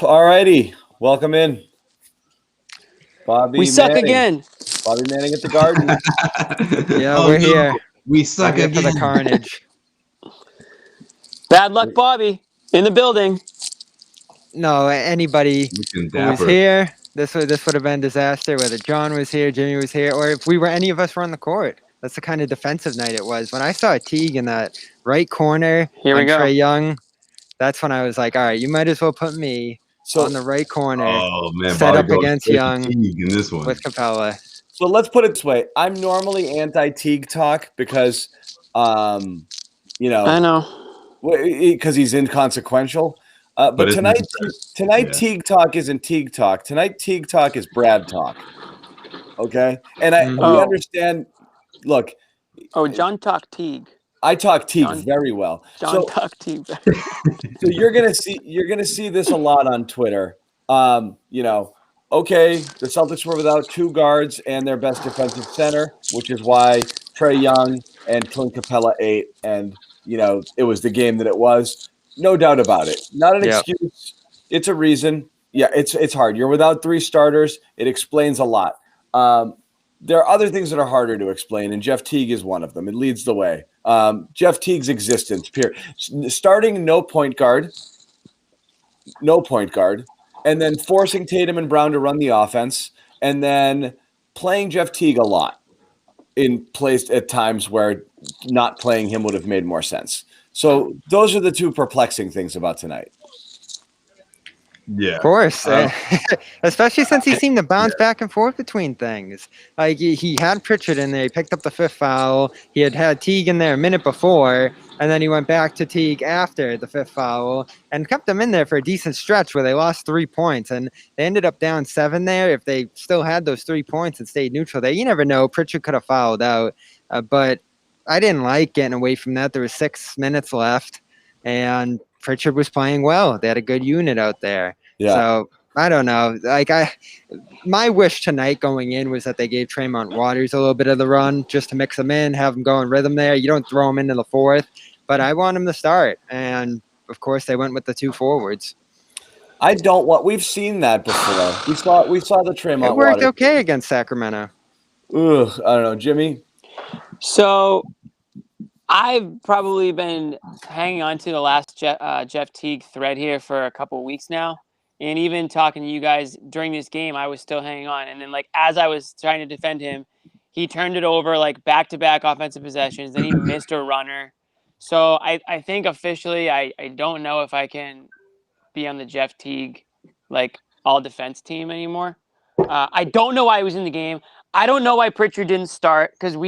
All righty. Welcome in. Bobby We suck Manning. again. Bobby Manning at the Garden. Yeah, we're here. We suck We're here for again. the carnage. Bad luck, Bobby, in the building. No, anybody Looking who was dapper. here, this would have been disaster. Whether John was here, Jimmy was here, or if any of us were on the court. That's the kind of defensive night it was. When I saw Teague in that right corner Here we on go. Trae Young, that's when I was like, all right, you might as well put me on the right corner, Oh man, set Bobby up goes against straight to Young Teague in this one. with Capella. So let's put it this way. I'm normally anti-Teague talk because, I know. because he's inconsequential. But it's tonight necessary. Yeah. Teague talk isn't Teague talk. Tonight Teague talk is Brad talk. Okay, and we Oh. understand. Look, Oh, John talk Teague. I talk Teague John- very well. John talk Teague. So you're gonna see this a lot on Twitter. Okay, the Celtics were without two guards and their best defensive center, which is why Trae Young and Clint Capella ate, and it was the game that it was. No doubt about it. Not an excuse. It's a reason. Yeah, it's hard. You're without three starters. It explains a lot. There are other things that are harder to explain, and Jeff Teague is one of them. It leads the way. Jeff Teague's existence, period. Starting no point guard, and then forcing Tatum and Brown to run the offense, and then playing Jeff Teague a lot in plays at times where not playing him would have made more sense. So those are the two perplexing things about tonight. Yeah, Of course, especially since he seemed to bounce back and forth between things. Like he had Pritchard in there, he picked up the fifth foul. He had Teague in there a minute before, and then he went back to Teague after the fifth foul and kept them in there for a decent stretch where they lost 3 points, and they ended up down 7 there. If they still had those 3 points and stayed neutral there, you never know. Pritchard could have fouled out, but I didn't like getting away from that. There was 6 minutes left, and Pritchard was playing well. They had a good unit out there. Yeah. So I don't know. My wish tonight going in was that they gave Tremont Waters a little bit of the run just to mix him in, have him go in rhythm there. You don't throw him into the fourth, but I want him to start. And of course, they went with the 2 forwards. I don't want. We've seen that before. We saw the Tremont. It worked Waters. okay against Sacramento. Ugh, I don't know, Jimmy. So I've probably been hanging on to the last Jeff Teague thread here for a couple of weeks now. And even talking to you guys during this game, I was still hanging on. And then, as I was trying to defend him, he turned it over, back-to-back offensive possessions. Then he missed a runner. So I think officially I don't know if I can be on the Jeff Teague, all-defense team anymore. I don't know why he was in the game. I don't know why Pritchard didn't start because it's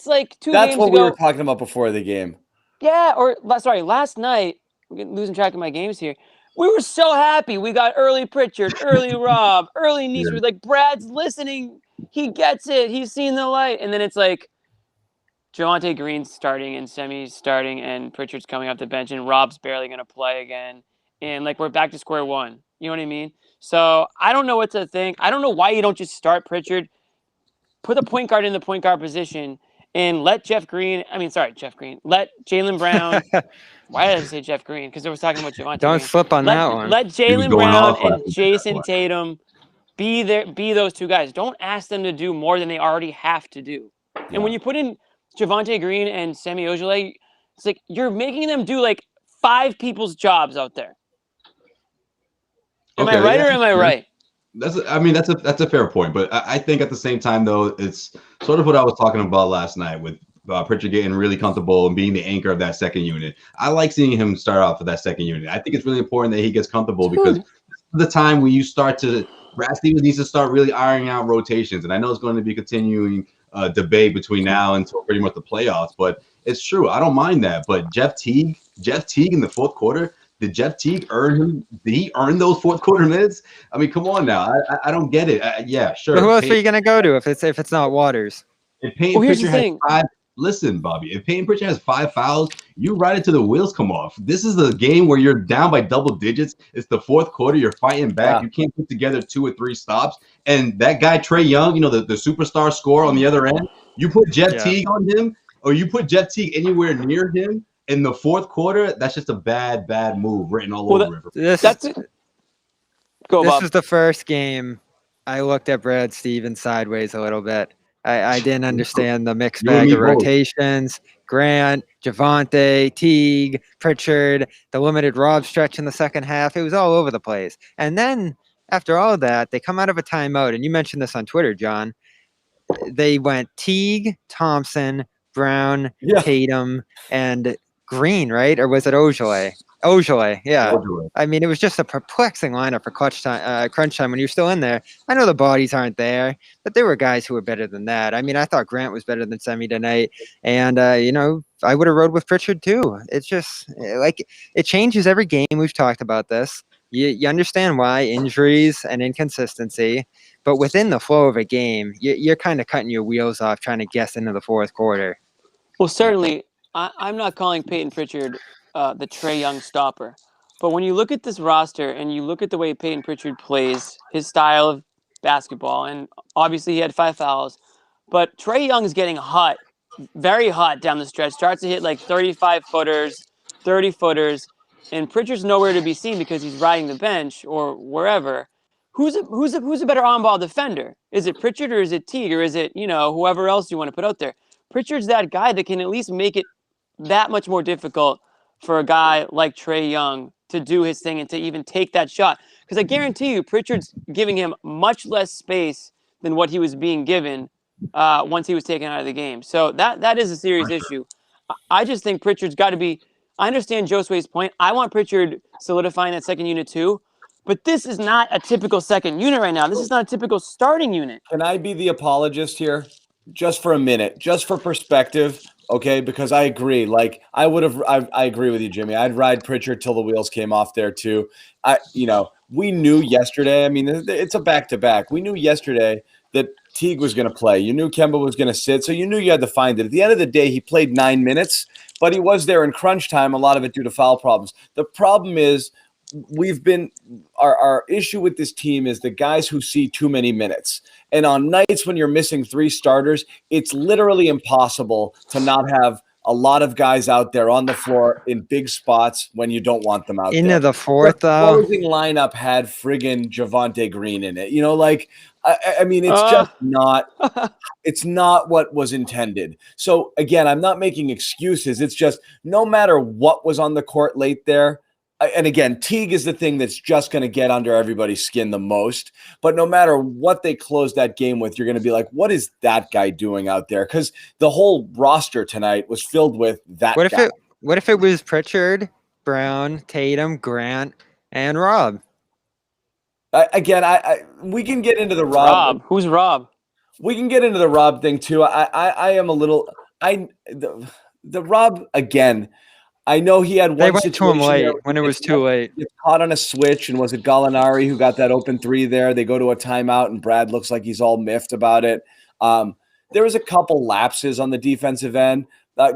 like 2 That's games what ago. we were talking about before the game. Yeah, last night. I'm losing track of my games here. We were so happy. We got early Pritchard, early Rob, early Nice. We're like, Brad's listening. He gets it. He's seen the light. And then it's like Javonte Green's starting and Semi's starting and Pritchard's coming off the bench and Rob's barely going to play again. And we're back to square one. You know what I mean? So I don't know what to think. I don't know why you don't just start Pritchard, put the point guard in the point guard position, and let Let Jaylen Brown. Why did I say Jeff Green? Because I was talking about Javonte. Don't slip on that one. Let Jaylen Brown and Jason Tatum be those 2 guys. Don't ask them to do more than they already have to do. Yeah. And when you put in Javonte Green and Semi Ojeleye, it's like you're making them do 5 people's jobs out there. Am I right or am I right? That's a fair point, but I think at the same time though, it's sort of what I was talking about last night with Pritchard getting really comfortable and being the anchor of that second unit. I like seeing him start off with that second unit. I think it's really important that he gets comfortable because the time when you start to Brad Stevens needs to start really ironing out rotations, and I know it's going to be continuing debate between now until pretty much the playoffs, but it's true. I don't mind that, but Jeff Teague in the fourth quarter. Did Jeff Teague earn those fourth quarter minutes? I mean, come on now. I don't get it. Yeah, sure. But who else are you going to go to if it's not Waters? If Payton Pritchard has 5, listen, Bobby. If Payton Pritchard has 5 fouls, you ride it till the wheels come off. This is a game where you're down by double digits. It's the fourth quarter. You're fighting back. Yeah. You can't put together 2 or 3 stops. And that guy Trae Young, the superstar scorer on the other end, you put Jeff Teague on him, or you put Jeff Teague anywhere near him. in the fourth quarter, that's just a bad move written all over it. This That's it. Go, this Bob. was the first game I looked at Brad Stevens sideways a little bit. I didn't understand the mixed You and bag me of both. rotations. Grant, Javonte, Teague, Pritchard, the limited Rob stretch in the second half. It was all over the place. And then after all of that, they come out of a timeout. And you mentioned this on Twitter, John. They went Teague, Thompson, Brown, Yeah. Tatum, and Green, right? Or was it Ojale? Ojale, yeah. Ojale. I mean, it was just a perplexing lineup for crunch time when you're still in there. I know the bodies aren't there, but there were guys who were better than that. I mean, I thought Grant was better than Semi tonight, and I would have rode with Pritchard too. It's just like it changes every game. We've talked about this. You understand why injuries and inconsistency, but within the flow of a game, you're kind of cutting your wheels off trying to guess into the fourth quarter. Well, certainly, I'm not calling Payton Pritchard the Trae Young stopper. But when you look at this roster and you look at the way Payton Pritchard plays, his style of basketball, and obviously he had 5 fouls, but Trae Young is getting hot, very hot down the stretch, starts to hit like 35-footers, 30-footers, and Pritchard's nowhere to be seen because he's riding the bench or wherever. Who's a better on-ball defender? Is it Pritchard or is it Teague or is it, whoever else you want to put out there? Pritchard's that guy that can at least make it that much more difficult for a guy like Trae Young to do his thing and to even take that shot. Because I guarantee you, Pritchard's giving him much less space than what he was being given once he was taken out of the game. So that is a serious issue. I just think Pritchard's got to be. I understand Josue's point. I want Pritchard solidifying that second unit too. But this is not a typical second unit right now. This is not a typical starting unit. Can I be the apologist here? Just for a minute, just for perspective, okay? Because I agree. Like I agree with you, Jimmy. I'd ride Pritchard till the wheels came off there too. We knew yesterday. I mean, it's a back-to-back. We knew yesterday that Teague was going to play. You knew Kemba was going to sit, so you knew you had to find it. At the end of the day, he played 9 minutes, but he was there in crunch time. A lot of it due to foul problems. The problem is our issue with this team is the guys who see too many minutes. And on nights when you're missing 3 starters, it's literally impossible to not have a lot of guys out there on the floor in big spots when you don't want them out there. Into the fourth, though. The closing lineup had friggin' Javonte Green in it. I mean, it's just not – it's not what was intended. So, again, I'm not making excuses. It's just no matter what was on the court late there, and again, Teague is the thing that's just going to get under everybody's skin the most. But no matter what they close that game with, you're going to be like, what is that guy doing out there? Because the whole roster tonight was filled with that guy. What if it was Pritchard, Brown, Tatum, Grant, and Rob? We can get into the Rob. Who's Rob? We can get into the Rob thing too. I am a little the Rob again. I know he had one They went situation to him late when it was too late. He caught on a switch, and was it Gallinari who got that open 3 there? They go to a timeout, and Brad looks like he's all miffed about it. There was a couple lapses on the defensive end.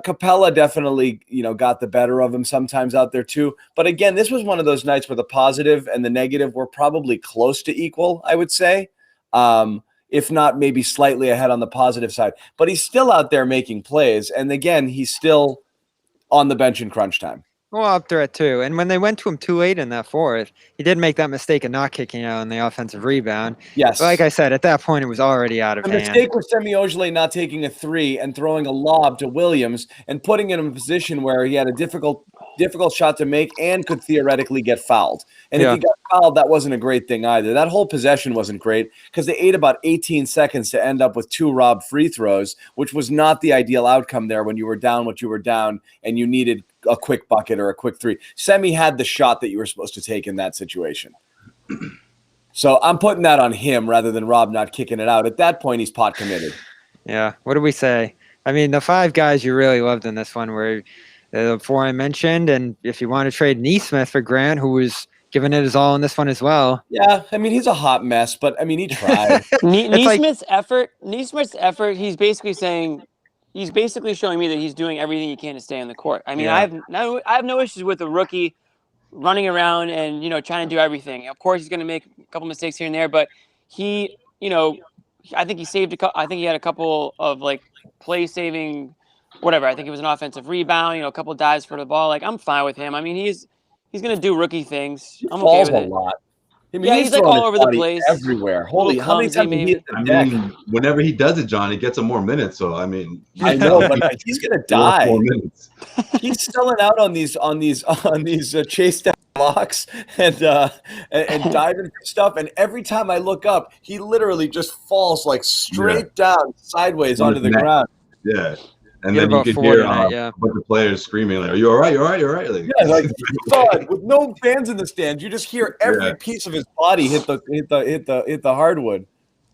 Capella definitely, got the better of him sometimes out there too. But again, this was one of those nights where the positive and the negative were probably close to equal, I would say. If not maybe slightly ahead on the positive side. But he's still out there making plays. And again, he's still on the bench in crunch time. Well, up threat too. And when they went to him too late in that fourth, he did make that mistake of not kicking out on the offensive rebound. Yes. But like I said, at that point, it was already out of hand. The mistake was Semi Ojeleye not taking a 3 and throwing a lob to Williams and putting him in a position where he had a difficult shot to make and could theoretically get fouled. And if he got fouled, that wasn't a great thing either. That whole possession wasn't great because they ate about 18 seconds to end up with 2 robbed free throws, which was not the ideal outcome there when you were down what you were down and you needed a quick bucket or a quick 3. Semi had the shot that you were supposed to take in that situation. So I'm putting that on him rather than Rob not kicking it out. At that point, he's pot committed. Yeah. What do we say? I mean, the 5 guys you really loved in this one were the 4 I mentioned. And if you want to trade Neesmith for Grant, who was giving it his all in this one as well. Yeah. I mean, he's a hot mess, but I mean, he tried. Neesmith's effort, he's basically saying, he's basically showing me that he's doing everything he can to stay on the court. I mean, I have no issues with a rookie running around and, trying to do everything. Of course, he's going to make a couple mistakes here and there, but he, I think he saved I think he had a couple of play-saving whatever. I think it was an offensive rebound, a couple dives for the ball. Like, I'm fine with him. I mean, he's going to do rookie things. He I'm okay falls with a it. lot. I mean, Yeah, he's like throwing all his over the body place. everywhere. A little Holy, how many clumsy, times did he maybe. hit the deck? Whenever he does it, John, he gets him more minutes. So I mean, I know, but he's gonna die. 4 minutes. He's selling out on these chase down blocks and diving for stuff. And every time I look up, he literally just falls like straight down sideways onto the ground. Yeah. And Get then you about could 4 hear tonight, a bunch of players screaming like, "Are you all right? You're all right. You're all right." Like, Yeah, like thud, with no fans in the stands, you just hear every piece of his body hit the hardwood.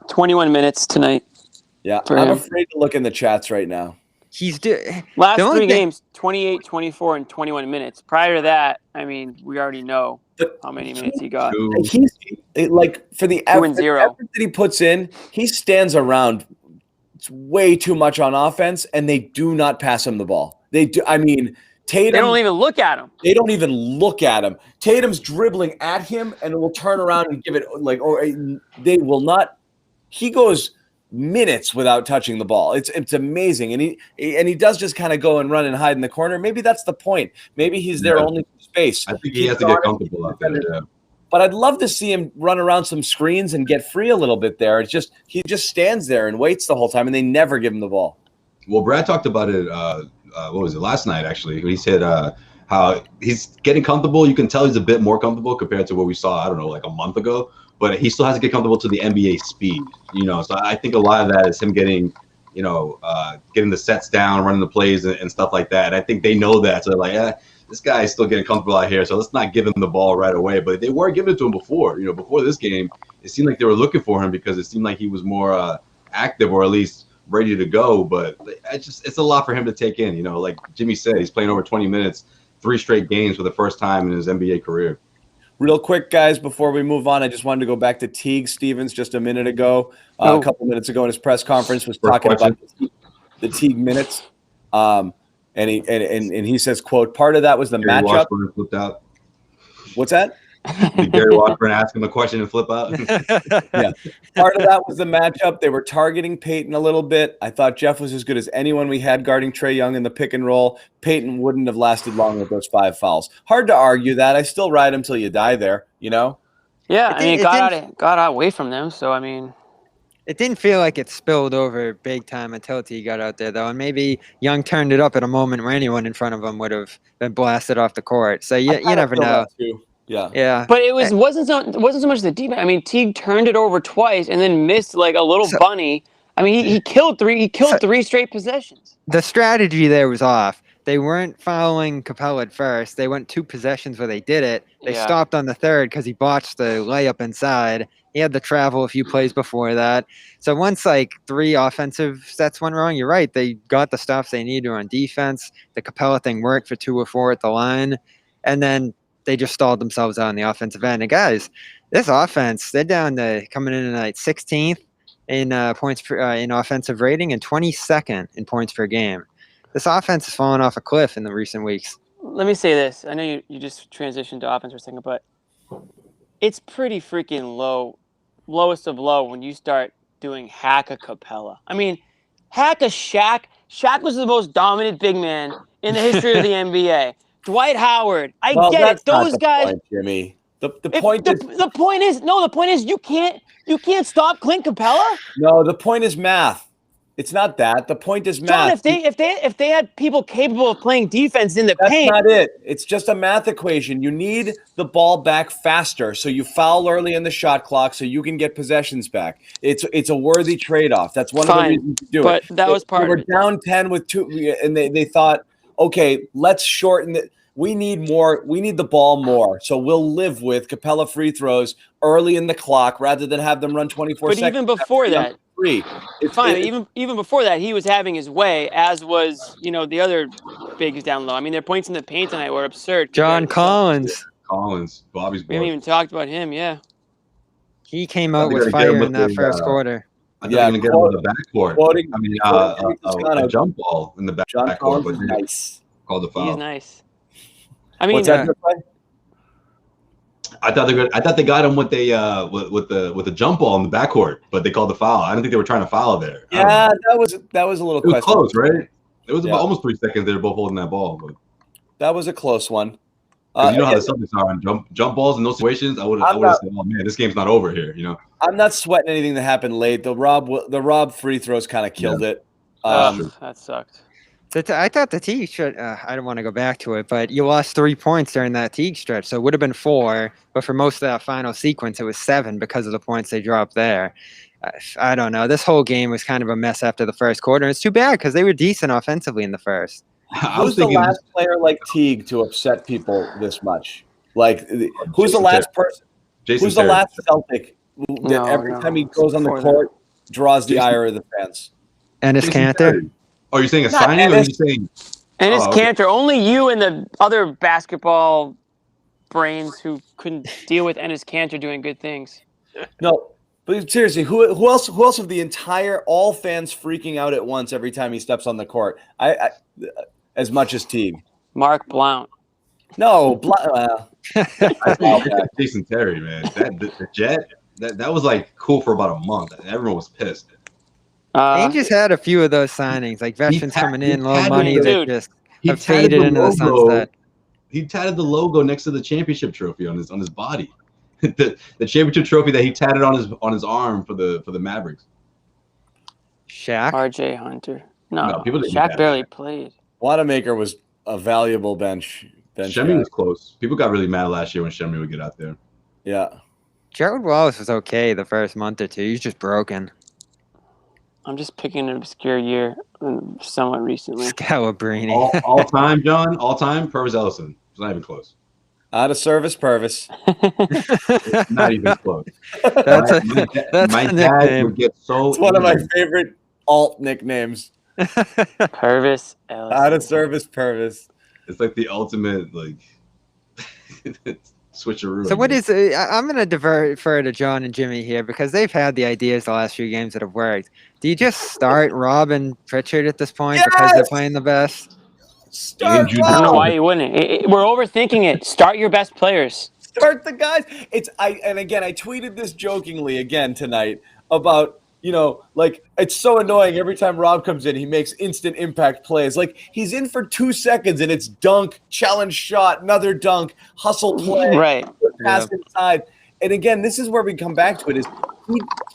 21 minutes tonight. Yeah, for I'm him. afraid to look in the chats right now. Last 3 games, 28, 24, and 21 minutes. Prior to that, I mean, we already know how many minutes he got. He's like for the 2 and 0 effort that he puts in, he stands around. It's way too much on offense, and they do not pass him the ball. They do. I mean, Tatum. They don't even look at him. They don't even look at him. Tatum's dribbling at him, and will turn around and give it they will not. He goes minutes without touching the ball. It's amazing, and he does just kind of go and run and hide in the corner. Maybe that's the point. Maybe he's there only for space. I think he has to get comfortable out there. Yeah. But I'd love to see him run around some screens and get free a little bit there. It's just he just stands there and waits the whole time, and they never give him the ball. Well, Brad talked about it. What was it last night? Actually, he said how he's getting comfortable. You can tell he's a bit more comfortable compared to what we saw. I don't know, like a month ago. But he still has to get comfortable to the NBA speed. So I think a lot of that is him getting, getting the sets down, running the plays and stuff like that. And I think they know that. So they're like, this guy is still getting comfortable out here, so let's not give him the ball right away. But they were giving it to him before. Before this game, it seemed like they were looking for him because it seemed like he was more active or at least ready to go. But it's a lot for him to take in. Like Jimmy said, he's playing over 20 minutes, 3 straight games for the first time in his NBA career. Real quick, guys, before we move on, I just wanted to go back to Teague Stevens just a minute ago. A couple minutes ago in his press conference was talking about the Teague minutes. And he says, quote, part of that was the matchup. Flipped out. What's that? Did Gary Washburn ask him a question and flip out? Yeah. Part of that was the matchup. They were targeting Payton a little bit. I thought Jeff was as good as anyone we had guarding Trae Young in the pick and roll. Payton wouldn't have lasted long with those 5 fouls. Hard to argue that. I still ride him till you die there, Yeah, I mean, it got away from them, so I mean. It didn't feel like it spilled over big time until T got out there, though. And maybe Young turned it up at a moment where anyone in front of him would have been blasted off the court. So you never know. Yeah. But it wasn't so much the defense. I mean, Teague turned it over twice and then missed like a little bunny. I mean, he killed 3 straight possessions. The strategy there was off. They weren't following Capella at first. They went 2 possessions where they did it. They stopped on the third because he botched the layup inside. He had to travel a few plays before that. So once 3 offensive sets went wrong, you're right. They got the stops they needed on defense. The Capella thing worked for 2 or 4 at the line. And then they just stalled themselves out on the offensive end. And guys, this offense, they're down to coming in tonight 16th in points in offensive rating and 22nd in points per game. This offense has fallen off a cliff in the recent weeks. Let me say this. I know you just transitioned to offense for a second, but it's pretty freaking lowest of low when you start doing hack a Capella. I mean, hack a Shaq. Shaq was the most dominant big man in the history of the NBA. Dwight Howard. I get it. Those guys. Point, Jimmy. The point is you can't stop Clint Capella. No, the point is math. It's not that. The point is math. John, if they had people capable of playing defense in the paint. That's not it. It's just a math equation. You need the ball back faster, so you foul early in the shot clock so you can get possessions back. It's a worthy trade-off. That's one of the reasons to do but it. That was part of it. They were down 10 with 2, and they thought, okay, let's shorten it. We need more. We need the ball more. So we'll live with Capella free throws early in the clock rather than have them run 24 seconds. But even before that, it's fine. Even before that, he was having his way, as was the other bigs down low. I mean, their points in the paint tonight were absurd. John Collins, Bobby's boy. We haven't even talked about him. Yeah, he came out with fire in that first quarter. I think going to get him in the backcourt. A jump ball in the backcourt. John Collins is nice. Called the foul. He's nice. I mean, what's that? I thought they got him with the jump ball in the backcourt, but they called the foul. I don't think they were trying to foul there. Yeah, that was a little close, right? It was about almost 3 seconds. They were both holding that ball, but that was a close one. you know how the Celtics are on jump balls in those situations. I would have said, "Oh man, this game's not over here." You know, I'm not sweating anything that happened late. The Rob free throws kind of killed it. That sucked. I thought the Teague stretch. I don't want to go back to it, but you lost 3 points during that Teague stretch, so it would have been 4. But for most of that final sequence, it was 7 because of the points they dropped there. I don't know. This whole game was kind of a mess after the first quarter. It's too bad because they were decent offensively in the first. Who's the last player like Teague to upset people this much? Like, who's the last person? Who's the last Celtic that every time he goes on the court draws the ire of the fans? Ennis Cantor. Oh, you're saying a signing, or are you saying Ennis Cantor? Only you and the other basketball brains who couldn't deal with Ennis Cantor doing good things. No, but seriously, who else of the entire all fans freaking out at once every time he steps on the court? I as much as Teague. Mark Blount. No, Jason Terry, man. The Jet, that was like cool for about a month. Everyone was pissed. Ainge had a few of those signings, like veterans coming in, low money that just have tatted faded into the sunset. He tatted the logo next to the championship trophy on his body. the championship trophy that he tatted on his arm for the Mavericks. Shaq. RJ Hunter. No, people didn't Shaq barely played. Wanamaker was a valuable bench Shemmy was close. People got really mad last year when Shemmy would get out there. Yeah. Jared Wallace was okay the first month or two. He's just broken. I'm just picking an obscure year somewhat recently. Scalabrini. All time, John? All time? Purvis Ellison. It's not even close. Out of service, Purvis. It's not even close. That's my a dad nickname. would get so. It's one of my favorite alt nicknames. Purvis Ellison. Out of service, Purvis. It's like the ultimate switcheroo. So what is I'm going to defer to John and Jimmy here because they've had the ideas the last few games that have worked. Do you just start Rob and Pritchard at this point because they're playing the best? I don't know why you wouldn't. We're overthinking it. Start your best players. Start the guys. And again, I tweeted this jokingly again tonight about, it's so annoying every time Rob comes in, he makes instant impact plays. Like he's in for 2 seconds and it's dunk, challenge shot, another dunk, hustle play, right? Pass inside. And again, this is where we come back to it is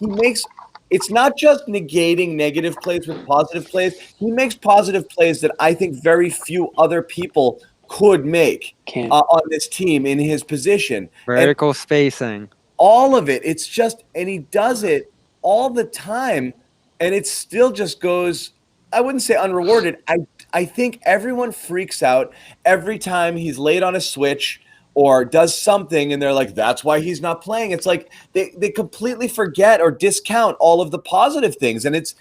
he makes it's not just negating negative plays with positive plays. He makes positive plays that I think very few other people could make on this team in his position. Vertical spacing. All of it. It's just, and he does it all the time, and it still just goes, I wouldn't say unrewarded. I think everyone freaks out every time he's late on a switch or does something, and they're like, that's why he's not playing. It's like they completely forget or discount all of the positive things. And it's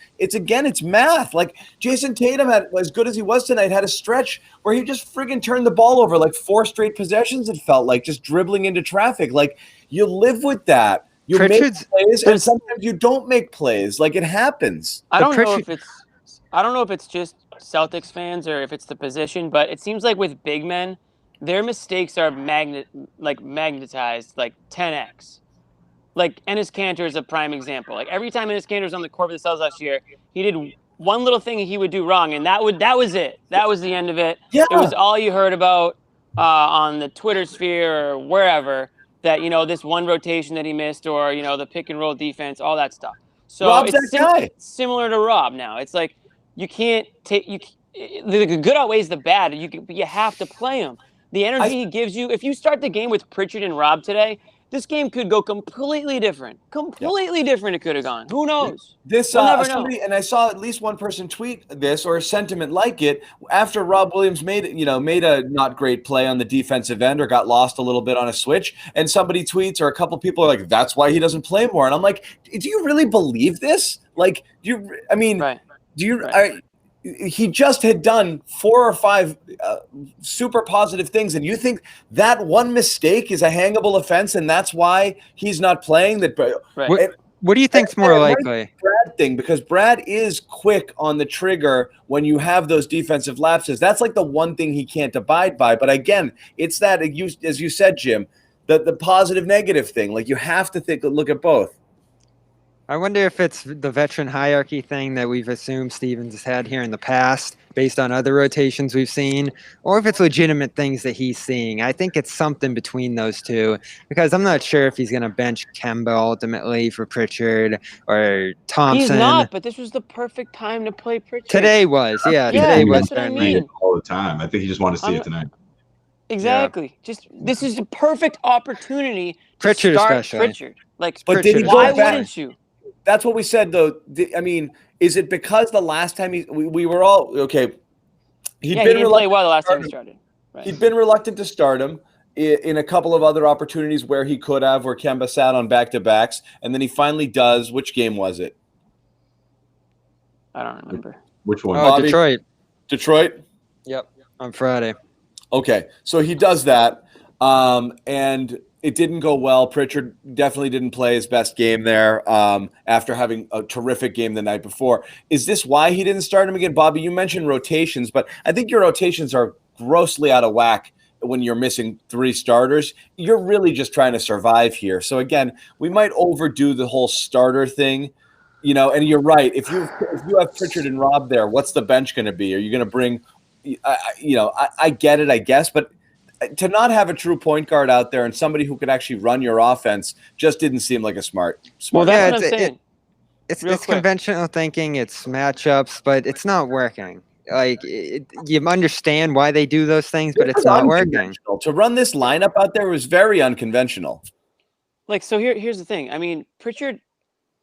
math. Like Jason Tatum, as good as he was tonight, had a stretch where he just friggin' turned the ball over like 4 straight possessions, it felt like, just dribbling into traffic. Like, you live with that. You make plays, and sometimes you don't make plays. Like, it happens. I don't know if it's just Celtics fans or if it's the position, but it seems like with big men, their mistakes are magnetized like 10x. Like Ennis Cantor is a prime example. Like every time Ennis Cantor was on the court for the Celtics last year, he did one little thing he would do wrong, and that was it. That was the end of it. Yeah. It was all you heard about on the Twitter sphere or wherever. That this one rotation that he missed, or the pick and roll defense, all that stuff. So Rob's it's similar to Rob now. It's like you can't take the good outweighs the bad. You have to play him. The energy he gives you. If you start the game with Pritchard and Rob today, this game could go completely different. Different. It could have gone. Who knows? We'll never know. And I saw at least one person tweet this or a sentiment like it after Rob Williams made a not great play on the defensive end or got lost a little bit on a switch. And somebody tweets or a couple people are like, "That's why he doesn't play more." And I'm like, "Do you really believe this? Like, he just had done 4 or 5 super positive things, and you think that one mistake is a hangable offense, and that's why he's not playing? Right. What do you think's more likely? Brad thing, because Brad is quick on the trigger when you have those defensive lapses. That's like the one thing he can't abide by. But again, it's that, as you said, Jim, the positive negative thing. Like you have to look at both. I wonder if it's the veteran hierarchy thing that we've assumed Stevens has had here in the past based on other rotations we've seen, or if it's legitimate things that he's seeing. I think it's something between those two because I'm not sure if he's going to bench Kemba ultimately for Pritchard or Thompson. He's not, but this was the perfect time to play Pritchard. Today was, Yeah, today was that's what I certainly. mean. All the time. I think he just wanted to see it tonight. Exactly. Just this is the perfect opportunity to Pritchard start especially. Pritchard. Like, But did he go why back? wouldn't you? That's what we said, though. I mean, is it because the last time we were all okay? He didn't play well the last time he started. Right. He'd been reluctant to start him in a couple of other opportunities where he could have, where Kemba sat on back-to-backs, and then he finally does. Which game was it? I don't remember. Which one? Oh, Detroit. Detroit? Yep, on Friday. Okay, so he does that, and it didn't go well. Pritchard definitely didn't play his best game there after having a terrific game the night before. Is this why he didn't start him again? Bobby, you mentioned rotations, but I think your rotations are grossly out of whack when you're missing 3 starters. You're really just trying to survive here. So, again, we might overdo the whole starter thing. And you're right. If you have Pritchard and Rob there, what's the bench going to be? Are you going to bring I get it, I guess, but to not have a true point guard out there and somebody who could actually run your offense just didn't seem like a smart. Well, that's what I'm saying. It's conventional thinking, it's matchups, but it's not working. Like, you understand why they do those things, but it's not working. To run this lineup out there was very unconventional. Like, so here's the thing. I mean, Pritchard.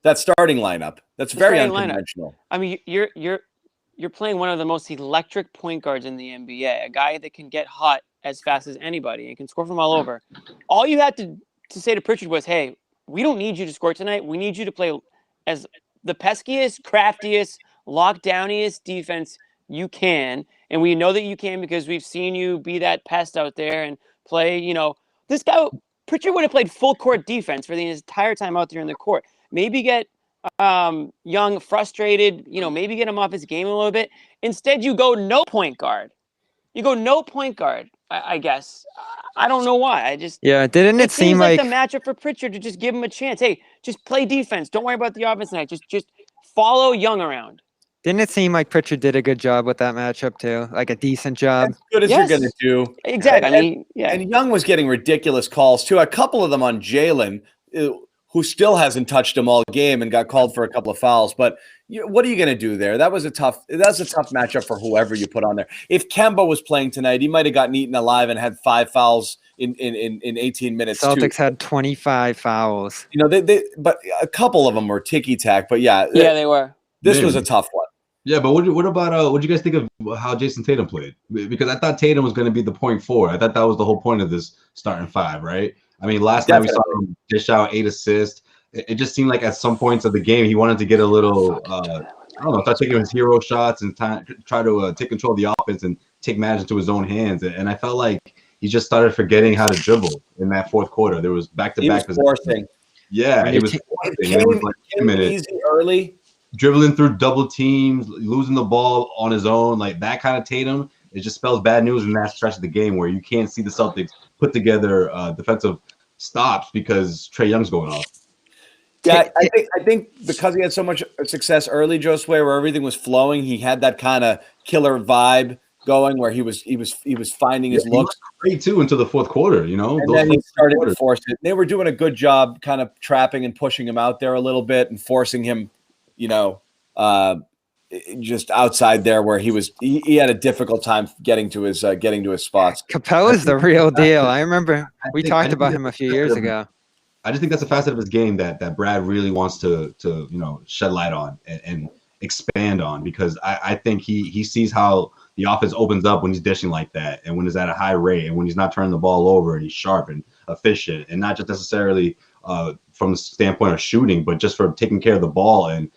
That starting lineup, that's very unconventional. I mean, you're playing one of the most electric point guards in the NBA, a guy that can get hot as fast as anybody and can score from all over. All you had to say to Pritchard was, hey, we don't need you to score tonight. We need you to play as the peskiest, craftiest, lockdowniest defense you can. And we know that you can because we've seen you be that pest out there and play, this guy, Pritchard would have played full court defense for the entire time out there in the court. Maybe get Young frustrated, maybe get him off his game a little bit. Instead, you go no point guard. I guess. I don't know why. Didn't it seem like the matchup for Pritchard to just give him a chance? Hey, just play defense. Don't worry about the offense tonight. Just follow Young around. Didn't it seem like Pritchard did a good job with that matchup too? Like a decent job. As good as you're going to do. Exactly. And Young was getting ridiculous calls too. A couple of them on Jalen, who still hasn't touched him all game and got called for a couple of fouls. But what are you going to do there? That's a tough matchup for whoever you put on there. If Kemba was playing tonight, he might have gotten eaten alive and had 5 fouls in 18 minutes. Celtics had 25 fouls. But a couple of them were ticky-tack. But they were. This was a tough one. Yeah, but what about what do you guys think of how Jason Tatum played? Because I thought Tatum was going to be the point forward. I thought that was the whole point of this starting 5, right? I mean, last night we saw him dish out 8 assists. It just seemed like at some points of the game he wanted to get a little, start taking his hero shots and try to take control of the offense and take matters into his own hands. And I felt like he just started forgetting how to dribble in that fourth quarter. There was back-to-back. He was forcing. Yeah, he was forcing. It was like easy early. Dribbling through double teams, losing the ball on his own, like that kind of Tatum, it just spells bad news in that stretch of the game where you can't see the Celtics put together defensive stops because Trae Young's going off. Yeah, I think because he had so much success early, Josue, where everything was flowing, he had that kind of killer vibe going where he was finding his looks. Great too until the fourth quarter, And then he started to force it. They were doing a good job kind of trapping and pushing him out there a little bit and forcing him, just outside there where he had a difficult time getting to his spots. Capella's the real deal. I remember we talked about him a few years ago. I just think that's a facet of his game that Brad really wants to shed light on and expand on, because I think he sees how the offense opens up when he's dishing like that and when he's at a high rate and when he's not turning the ball over and he's sharp and efficient and not just necessarily from the standpoint of shooting, but just for taking care of the ball and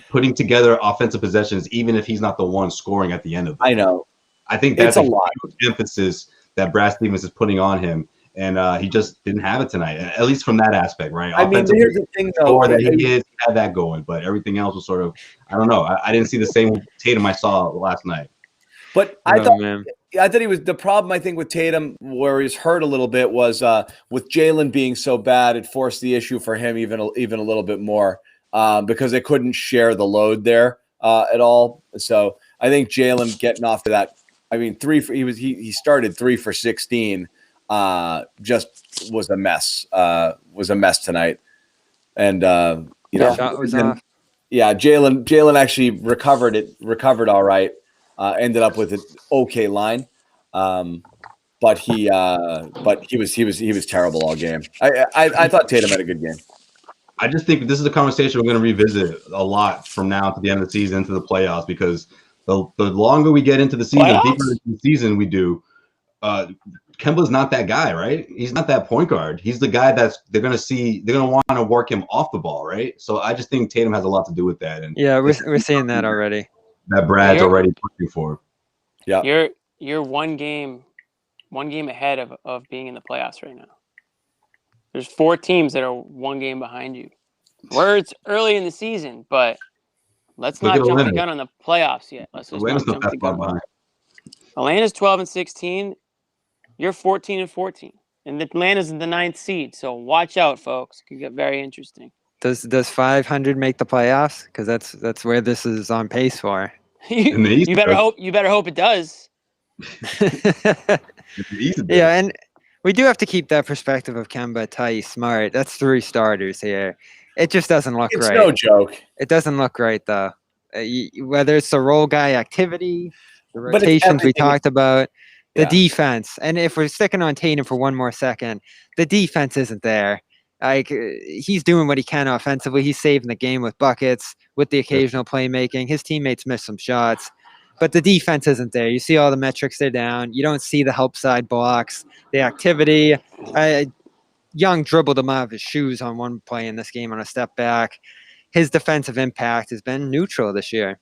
putting together offensive possessions, even if he's not the one scoring at the end of it. I know. I think that's a lot of emphasis that Brad Stevens is putting on him. And he just didn't have it tonight, at least from that aspect, right? I mean, here's the thing, though. That he had that going, but everything else was sort of, I don't know. I didn't see the same Tatum I saw last night. But I thought he was the problem. I think with Tatum, where he's hurt a little bit, was with Jalen being so bad, it forced the issue for him even a little bit more. because they couldn't share the load there at all. So I think Jalen getting off to that. I mean, he started 3 for 16. Just was a mess. Was a mess tonight, and Shot was off. yeah, Jalen actually recovered all right. Ended up with an okay line, but he was terrible all game. I thought Tatum had a good game. I just think this is a conversation we're going to revisit a lot from now to the end of the season, into the playoffs, because the longer we get into the season, deeper into the season we do, Kemba's not that guy, right? He's not that point guard. He's the guy they're going to want to work him off the ball, right? So I just think Tatum has a lot to do with that. And yeah, we're seeing that already. That Brad's already pushing for. Yeah, you're one game ahead of being in the playoffs right now. There's 4 teams that are 1 game behind you. It's early in the season, but let's not jump the gun on the playoffs yet. Let's just not jump the gun. Behind. Atlanta's 12-16. You're 14-14, and Atlanta's in the 9th seed. So watch out, folks. It could get very interesting. Does 500 make the playoffs? Because that's where this is on pace for. You better hope it does. Yeah, and we do have to keep that perspective of Kemba, Tice, Smart. That's 3 starters here. It just doesn't look right. It's no joke. It doesn't look right, though. Whether it's the role guy activity, the rotations we talked about, the defense. And if we're sticking on Tatum for one more second, the defense isn't there. Like, he's doing what he can offensively. He's saving the game with buckets, with the occasional playmaking. His teammates miss some shots. But the defense isn't there. You see all the metrics, they're down. You don't see the help side blocks, the activity. Young dribbled him out of his shoes on one play in this game on a step back. His defensive impact has been neutral this year.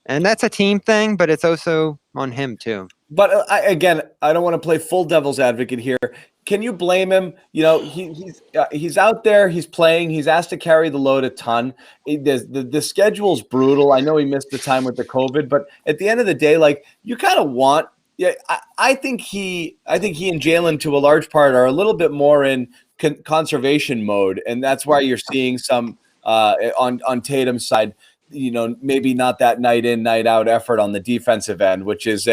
And that's a team thing, but it's also on him too. But I don't want to play full devil's advocate here. Can you blame him? You know, he's out there, he's playing, he's asked to carry the load a ton. The schedule's brutal. I know he missed the time with the COVID, but at the end of the day, like, you kind of want. Yeah, I think he and Jalen, to a large part, are a little bit more in conservation mode, and that's why you're seeing some on Tatum's side. You know, maybe not that night in, night out effort on the defensive end, which is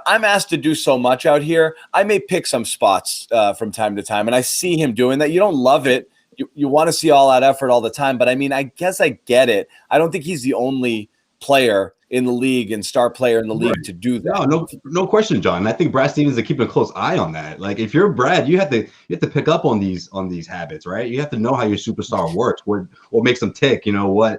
I'm asked to do so much out here. I may pick some spots from time to time, and I see him doing that. You don't love it. You want to see all that effort all the time, but I mean, I guess I get it. I don't think he's the only player in the league and star player in the league to do that. No question, John. I think Brad Stevens is keeping a close eye on that. Like, if you're Brad, you have to pick up on these habits, right? You have to know how your superstar works, what makes them tick. When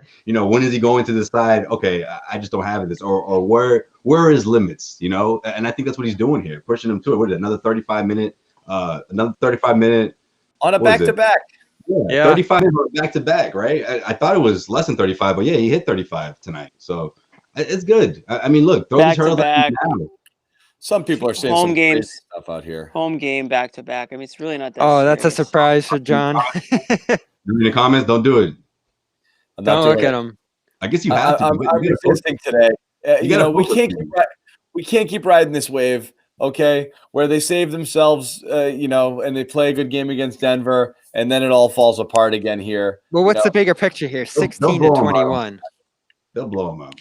is he going to decide, okay, I just don't have this, or where are his limits, And I think that's what he's doing here, pushing him to it. What is it, another 35 minute on a back-to-back. Yeah, 35 back-to-back, right? I thought it was less than 35, but yeah, he hit 35 tonight. So it's good. I mean, look, throw these hurdles down. Some people are saying home some games stuff out here. Home game back-to-back. I mean, it's really not that. Oh, that's a surprise for John. In the comments, don't do it. Don't look at him. I guess you have to. I'm resisting today. We can't keep riding this wave. Okay, where they save themselves, and they play a good game against Denver, and then it all falls apart again here. Well, what's the bigger picture here? 16-21. They'll blow them up.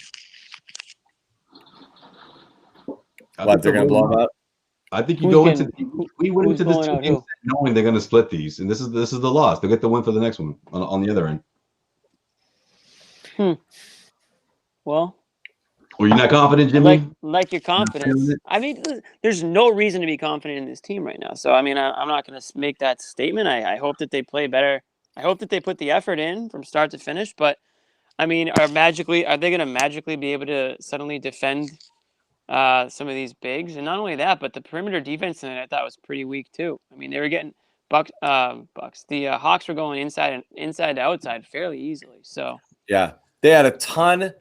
What, they're going to blow them up? I think we went into this game knowing they're going to split these, and this is the loss. They'll get the win for the next one on the other end. Well. Were you not confident, Jimmy? Like your confidence. I mean, there's no reason to be confident in this team right now. So, I mean, I'm not going to make that statement. I hope that they play better. I hope that they put the effort in from start to finish. But, I mean, are they going to magically be able to suddenly defend some of these bigs? And not only that, but the perimeter defense tonight I thought was pretty weak too. I mean, they were getting Bucks. The Hawks were going inside to outside fairly easily. So yeah, they had a ton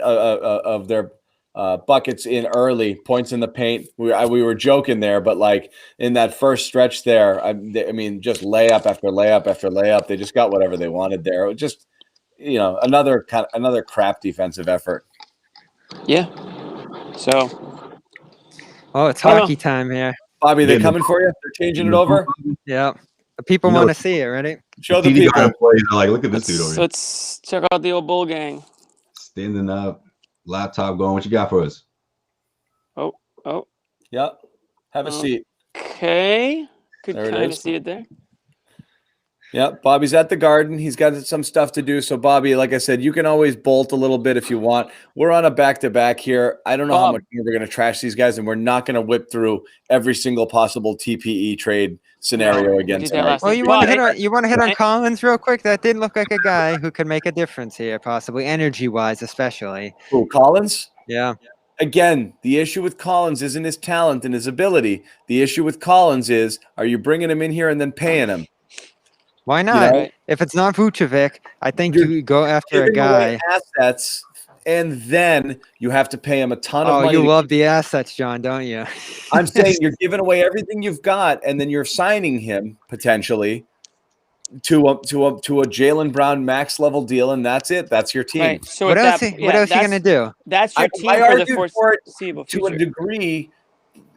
of their buckets in early, points in the paint. We were joking there, but like in that first stretch there, I mean, just layup after layup after layup. They just got whatever they wanted there. It was just, another crap defensive effort. Yeah. So. Oh, it's hockey time here. Bobby, they're coming for you. They're changing it over. Yeah. The people want to see it, ready? Show the TD people. kind of plays are like, look at this dude over here. Let's check out the old Bull Gang. Standing up, laptop going. What you got for us? Oh. Yep. Have a seat. Okay. Could There it kind of is. see it there. Yep. Bobby's at the Garden. He's got some stuff to do. So, Bobby, like I said, you can always bolt a little bit if you want. We're on a back-to-back here. I don't know how much we're going to trash these guys, and we're not going to whip through every single possible TPE trade scenario again did that tonight. last Well, night. you want to But- hit on Collins real quick? That did look like a guy who could make a difference here, possibly energy-wise, especially. Who, Collins? Yeah. Again, the issue with Collins isn't his talent and his ability. The issue with Collins is, are you bringing him in here and then paying him? Why not? know? If it's not Vucevic, I think You're you go after a Giving away guy. assets, and then you have to pay him a ton of Oh, money. you love the assets, John, don't you? I'm saying you're giving away everything you've got, and then you're signing him potentially to a Jaylen Brown max level deal, and that's it. That's your team. Right. So What with else? that, What else are you gonna do? That's your I team for the argued for it foreseeable To a future. degree,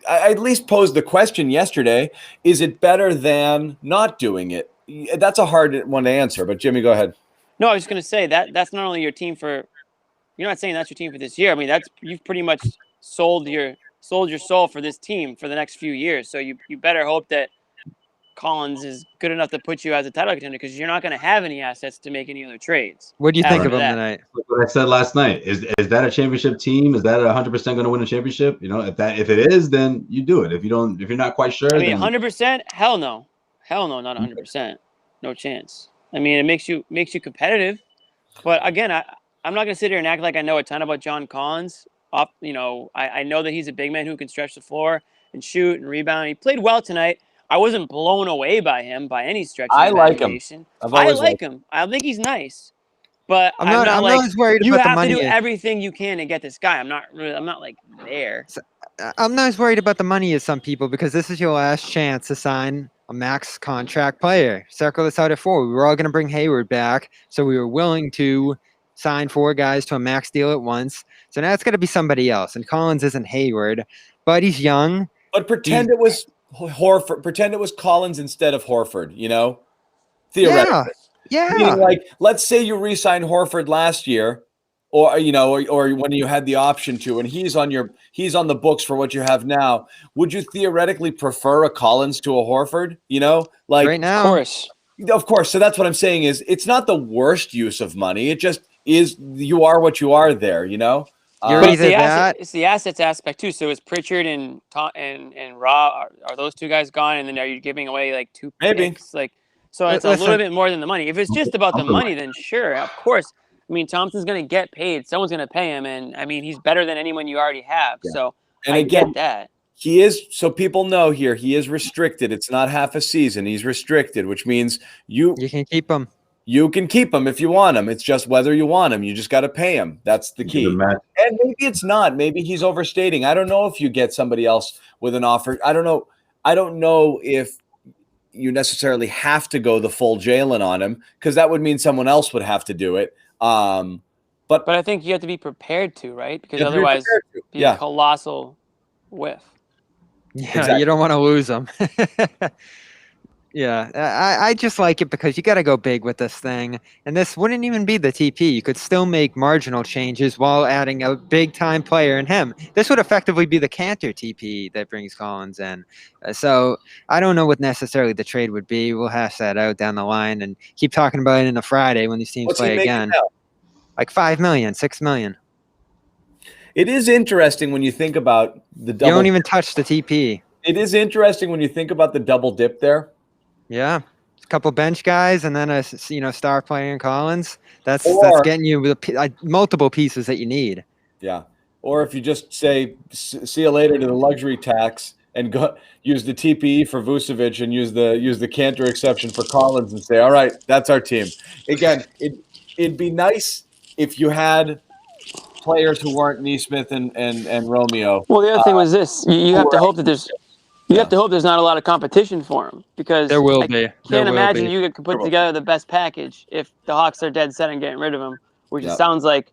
I at least posed the question yesterday: is it better than not doing it? That's a hard one to answer. But Jimmy, go ahead. No, I was just gonna say that's not only your team for. You're not saying that's your team for this year. I mean, you've pretty much sold your soul for this team for the next few years. So you better hope that Collins is good enough to put you as a title contender, because you're not going to have any assets to make any other trades. What do you think After of him that. tonight? Like what I said last night. Is that a championship team? Is that 100% going to win a championship? You know, if it is, then you do it. If you're not quite sure, I mean, then 100%? Hell no, not 100%. No chance. I mean, it makes you competitive, but again, I'm not going to sit here and act like I know a ton about John Collins. I know that he's a big man who can stretch the floor and shoot and rebound. He played well tonight. I wasn't blown away by him by any stretch of I like him. imagination. I've I always like him. I think he's nice, but I'm not I'm not as worried you about the have to money. do everything you can to get this guy. I'm not like there. I'm not as worried about the money as some people, because this is your last chance to sign a max contract player. Circle this out at 4. We were all going to bring Hayward back, so we were willing to sign 4 guys to a max deal at once. So now it's going to be somebody else, and Collins isn't Hayward, but he's young. But pretend it was Horford. Pretend it was Collins instead of Horford. You know, theoretically. Yeah. Meaning, like, let's say you re-signed Horford last year, or when you had the option to, and he's on the books for what you have now. Would you theoretically prefer a Collins to a Horford? You know, like Right now. Of course. So that's what I'm saying is it's not the worst use of money. It just is. You are what you are there. You know. You're either It's the assets aspect too. So is Pritchard and Rob, are those 2 guys gone? And then are you giving away like 2 Maybe. picks? Like, so it's a little bit more than the money. If it's just about the money, then sure, of course. I mean, Thompson's going to get paid. Someone's going to pay him, and I mean, he's better than anyone you already have. Yeah. So and I again, get that. He is, so people know here, he is restricted. It's not half a season. He's restricted, which means you can keep him. You can keep him if you want him. It's just whether you want him. You just got to pay him. That's the key. And maybe it's not. Maybe he's overstating. I don't know if you get somebody else with an offer. I don't know. I don't know if you necessarily have to go the full Jaylen on him, because that would mean someone else would have to do it. But I think you have to be prepared to, right? Because otherwise, be a colossal whiff. Yeah, exactly. You don't want to lose them. Yeah, I just like it because you got to go big with this thing. And this wouldn't even be the TP. You could still make marginal changes while adding a big-time player in him. This would effectively be the Cantor TP that brings Collins in. So I don't know what necessarily the trade would be. We'll hash that out down the line and keep talking about it in the Friday when these teams play again. Like $5 million, $6 million. It is interesting when you think about the double. You don't even touch the TP. It is interesting when you think about the double dip there. Yeah, a couple bench guys and then a star player in Collins. That's getting you multiple pieces that you need. Yeah, or if you just say see you later to the luxury tax and go use the TPE for Vucevic and use the Cantor exception for Collins and say, all right, that's our team. Again, it'd be nice if you had players who weren't Nesmith and Romeo. Well, the other thing was this: you have to hope that there's. You have to hope there's not a lot of competition for him, because there will be. Can't imagine you could put together the best package if the Hawks are dead set on getting rid of him, which it sounds like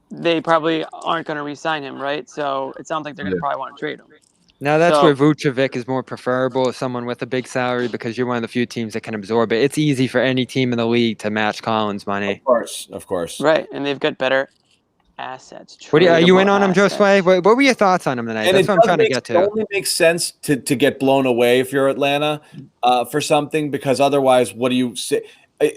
they probably aren't going to re-sign him, right? So it sounds like they're going to probably want to trade him. Now that's So- where Vucevic is more preferable as someone with a big salary because you're one of the few teams that can absorb it. It's easy for any team in the league to match Collins' money. Of course. Right, and they've got better assets. Are you in tradable on him, assets. Josue? What were your thoughts on him tonight? And That's what I'm trying to get it to. only makes sense to get blown away if you're Atlanta for something, because otherwise, what do you say?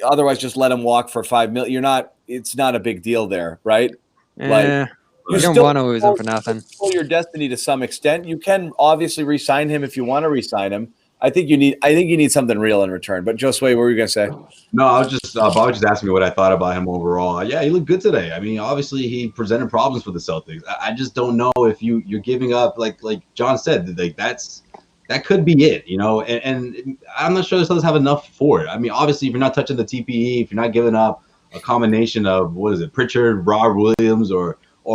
Otherwise, just let him walk for $5 million. You're not. It's not a big deal there, right? Yeah, you don't still want to lose him for nothing. control your destiny to some extent. You can obviously re-sign him if you want to re-sign him. I think you need something real in return. But Josue, what were you gonna say? No, I was just Bob was just asking me what I thought about him overall. Yeah, he looked good today. I mean, obviously he presented problems for the Celtics. I just don't know if you're giving up like John said, like that could be it, you know. And I'm not sure the Celtics have enough for it. I mean, obviously if you're not touching the TPE, if you're not giving up a combination of Pritchard, Rob Williams, or 2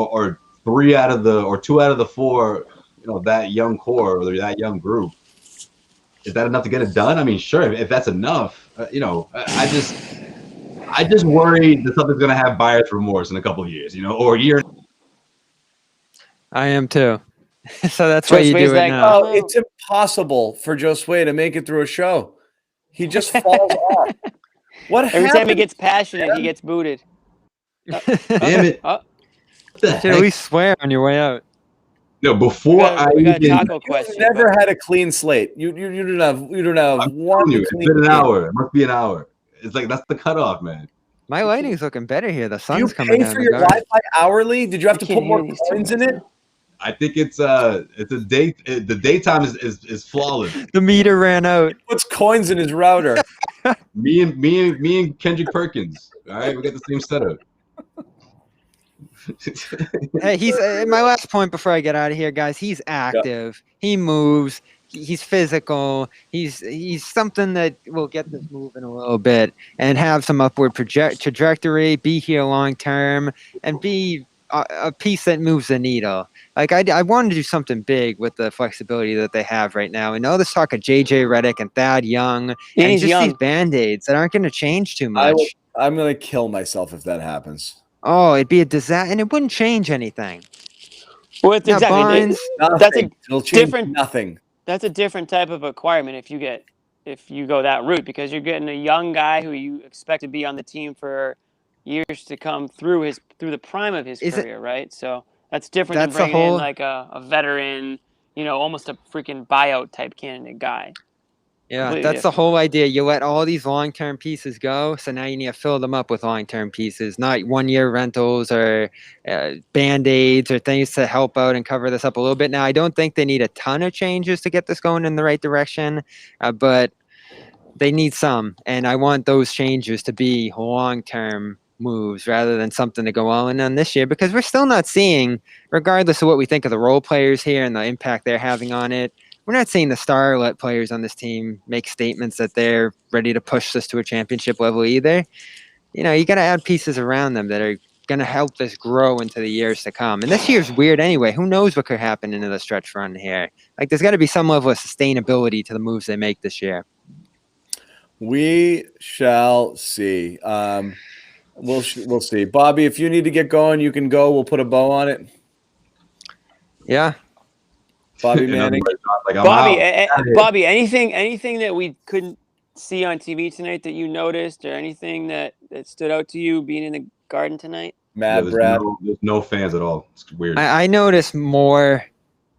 out of the 4, you know, that young core or that young group. Is that enough to get it done? I mean, sure. If that's enough, you know, I just worry that something's going to have buyer's remorse in a couple of years, you know, or a year. I am too. So that's why you do it now. Oh, it's impossible for Josue to make it through a show. He just falls off. Every time he gets passionate, he gets booted. Damn it! Oh, At least swear on your way out. No, before we got a taco question. You've never had a clean slate. You don't have one. It's been an hour. It must be an hour. It's like that's the cutoff, man. My lighting's looking better here. The Do sun's you coming pay down. for your Wi-Fi hourly? Did you have to put more coins in it? I think it's a day. The daytime is flawless. The meter ran out. He puts coins in his router. me and Kendrick Perkins. All right, we got the same setup. Hey, he's my last point before I get out of here, guys. He's active. Yep. He moves. He's physical. He's something that will get this moving a little bit and have some upward trajectory. Be here long term and be a piece that moves the needle. Like I wanted to do something big with the flexibility that they have right now. And all this talk of JJ Redick and Thad Young and just these band-aids that aren't going to change too much. I'm going to kill myself if that happens. Oh, it'd be a disaster, and it wouldn't change anything. Well, it's exactly. That's a different nothing. That's a different type of acquirement if you go that route, because you're getting a young guy who you expect to be on the team for years to come through the prime of his career, right? So that's different than bringing in like a veteran, you know, almost a freaking buyout type candidate guy. Yeah, Completely that's different. the whole idea. You let all these long-term pieces go, so now you need to fill them up with long-term pieces, not one-year rentals or Band-Aids or things to help out and cover this up a little bit. Now, I don't think they need a ton of changes to get this going in the right direction, but they need some, and I want those changes to be long-term moves rather than something to go all in on this year, because we're still not seeing, regardless of what we think of the role players here and the impact they're having on it, we're not seeing the starlet players on this team make statements that they're ready to push this to a championship level either. You know, you got to add pieces around them that are going to help this grow into the years to come. And this year's weird anyway. Who knows what could happen into the stretch run here? Like, there's got to be some level of sustainability to the moves they make this year. We shall see. We'll see. Bobby, if you need to get going, you can go. We'll put a bow on it. Yeah. Bobby Manning. Bobby, anything that we couldn't see on TV tonight that you noticed, or anything that stood out to you being in the Garden tonight? Mad Brad. There's no fans at all. It's weird. I noticed more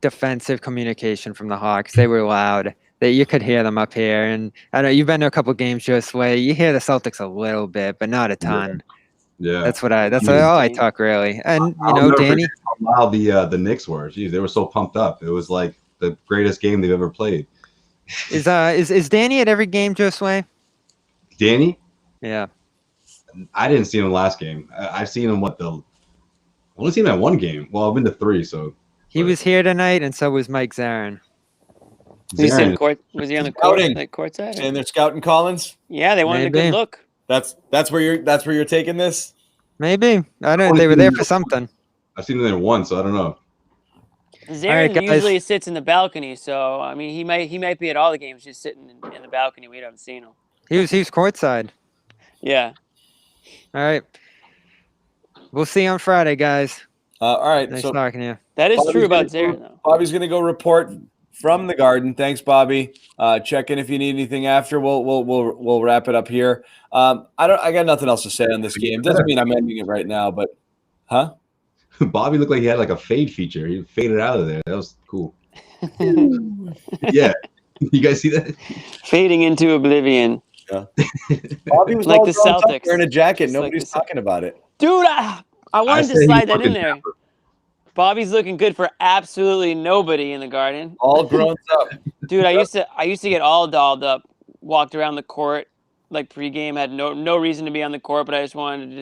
defensive communication from the Hawks. They were loud. That you could hear them up here. And I know you've been to a couple games just way. You hear the Celtics a little bit, but not a ton. Yeah. That's all I talk really. And you know, Danny, how loud the Knicks were. Jeez, they were so pumped up. It was like the greatest game they've ever played. Is Danny at every game, Josue? Danny? Yeah. I didn't see him last game. I've seen him I only seen him at one game. Well, I've been to 3, so he was here tonight, and so was Mike Zarin. Was he on the court, like courtside? And they're scouting Collins? Yeah, they wanted a good look. That's where you're taking this? Maybe. I don't know. They were there for something. I've seen him there once, so I don't know. Zarin usually sits in the balcony, so I mean he might be at all the games just sitting in the balcony. We haven't seen him. He was courtside. Yeah. All right. We'll see you on Friday, guys. All right. Nice talking to you. That is true about Zarin, though. Bobby's going to go report from the Garden. Thanks, Bobby. Check in if you need anything after. We'll wrap it up here. I got nothing else to say on this game. Doesn't mean I'm ending it right now, but huh? Bobby looked like he had like a fade feature. He faded out of there. That was cool. Yeah. You guys see that? Fading into oblivion. Yeah. Bobby was like all the drunk up Celtics. wearing a jacket. Just Nobody's like talking about it. Dude, I wanted to said he slide that fucking in there. Bobby's looking good for absolutely nobody in the Garden. All grown up. Dude, I used to get all dolled up, walked around the court like pregame, had no reason to be on the court, but I just wanted to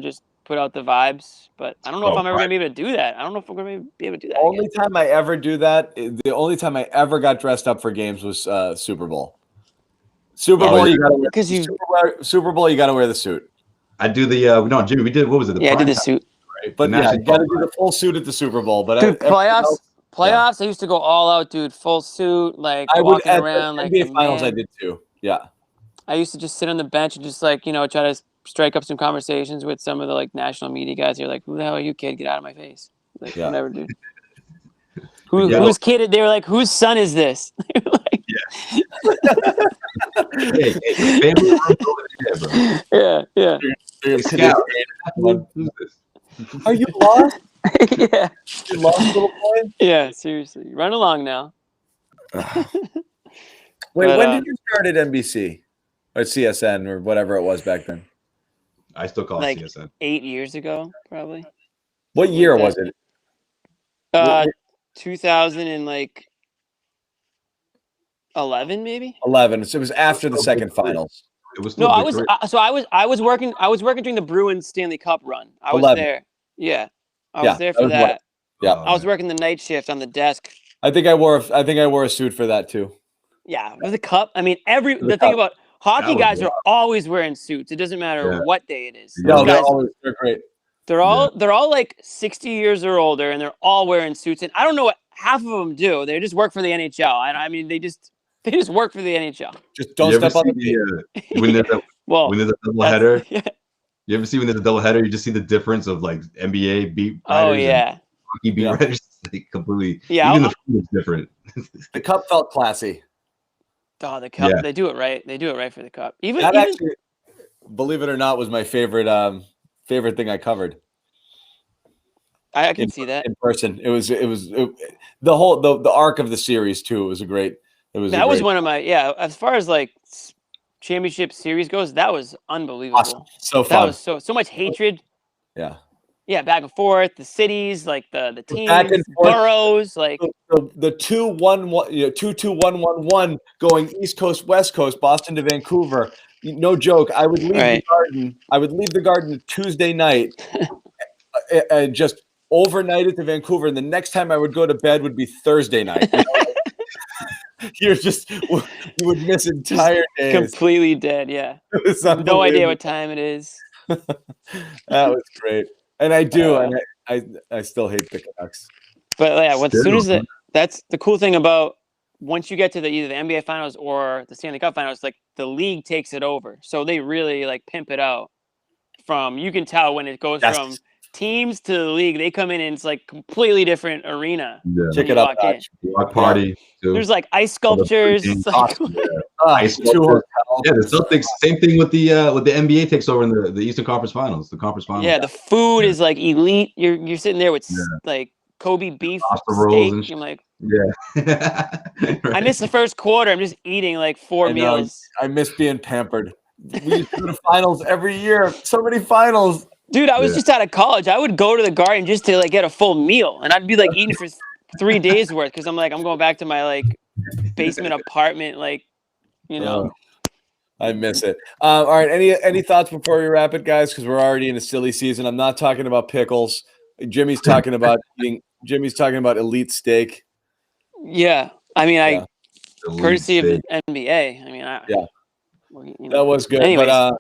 just put out the vibes. But I don't know if I'm ever gonna be able to do that. I don't know if I'm gonna be able to do that. Only time I ever do that, the only time I ever got dressed up for games was Super Bowl. Super Bowl, you gotta wear Super Bowl, you gotta wear the suit. I do the no, Jimmy. We did what was it? I did the suit. Right? But yeah, you gotta do the full suit at the Super Bowl. But dude, playoffs. I used to go all out, dude. Full suit, like walking around like NBA Finals. I did too. Yeah. I used to just sit on the bench and just try to strike up some conversations with some of the like national media guys. You're like, who the hell are you, kid? Get out of my face. Like, whatever, dude. Whose kid? They were like, whose son is this? Like, hey, family over there, bro. Yeah. Who's this? Are you lost? Yeah. You lost, little boy? Yeah, seriously. Run along now. Wait, when did you start at NBC? Or CSN or whatever it was back then? I still call it CSN. 8 years ago, probably. What year was it? 2011, maybe. 11. So it was after the second finals. It was I was working during the Bruins Stanley Cup run. I was 11. there. Yeah. I was there for that. Yeah. I was working the night shift on the desk. I think I wore a suit for that too. Yeah, with the cup. I mean, the thing about hockey guys are always wearing suits. It doesn't matter what day it is. No, they're great. They're all like 60 years or older, and they're all wearing suits. And I don't know what half of them do. They just work for the NHL. I mean, they just work for the NHL. Just don't step on the field. When there's a doubleheader. Yeah. You ever see when there's a doubleheader, you just see the difference of like NBA beat writers and hockey beat writers, like completely. Yeah, even the food is different. The cup felt classy. Oh, the cup! They do it right. They do it right for the cup. Even actually, believe it or not, was my favorite thing I covered. I can see that in person. It was the whole the arc of the series too. It was a great. That was one of my as far as like championship series goes. That was unbelievable. Awesome. So fun. That was so much hatred. Yeah. Yeah, back and forth. The cities, like the teams, back and forth, boroughs, like the 2-1-1, 2-2-1-1-1 going East Coast, West Coast, Boston to Vancouver. No joke. I would leave the Garden. I would leave the Garden Tuesday night and just overnight it to Vancouver. And the next time I would go to bed would be Thursday night. You would miss entire days. Completely dead. Yeah. No idea what time it is. That was great. And I do, and I still hate the Canucks. But yeah, as soon as that's the cool thing about once you get to either the NBA Finals or the Stanley Cup Finals, like the league takes it over. So they really like pimp it out. You can tell when it goes from teams to the league, they come in and it's like completely different arena. Yeah. Check it out. Party. Too. There's like ice sculptures. Ice sculptures. Yeah, the Celtics. Same thing with the NBA takes over in the Eastern Conference Finals. The conference finals. Yeah, the food is like elite. You're sitting there with like Kobe beef steak. I'm like, right. I missed the first quarter. I'm just eating like 4 meals. I miss being pampered. We used to go to finals every year. So many finals. Dude, I was just out of college. I would go to the Garden just to like get a full meal, and I'd be like eating for 3 days worth because I'm going back to my like basement apartment, like, you know. I miss it. All right, any thoughts before we wrap it, guys? Because we're already in a silly season. I'm not talking about pickles. Jimmy's talking about elite steak. Yeah, I mean, courtesy of the NBA. I mean, that was good. Anyways. But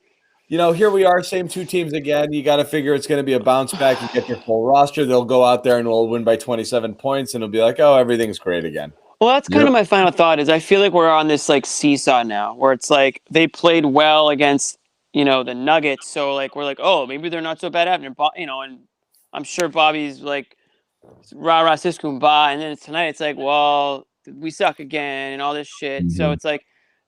here we are, same two teams again. You got to figure it's going to be a bounce back. You get your full roster. They'll go out there and we'll win by 27 points, and it'll be like, oh, everything's great again. Well, that's kind of my final thought is I feel like we're on this like seesaw now where it's like they played well against, the Nuggets. So like, we're like, oh, maybe they're not so bad after, and I'm sure Bobby's like, rah, rah, sis, kumbah. And then tonight it's like, well, we suck again and all this shit. So Mhm. it's like,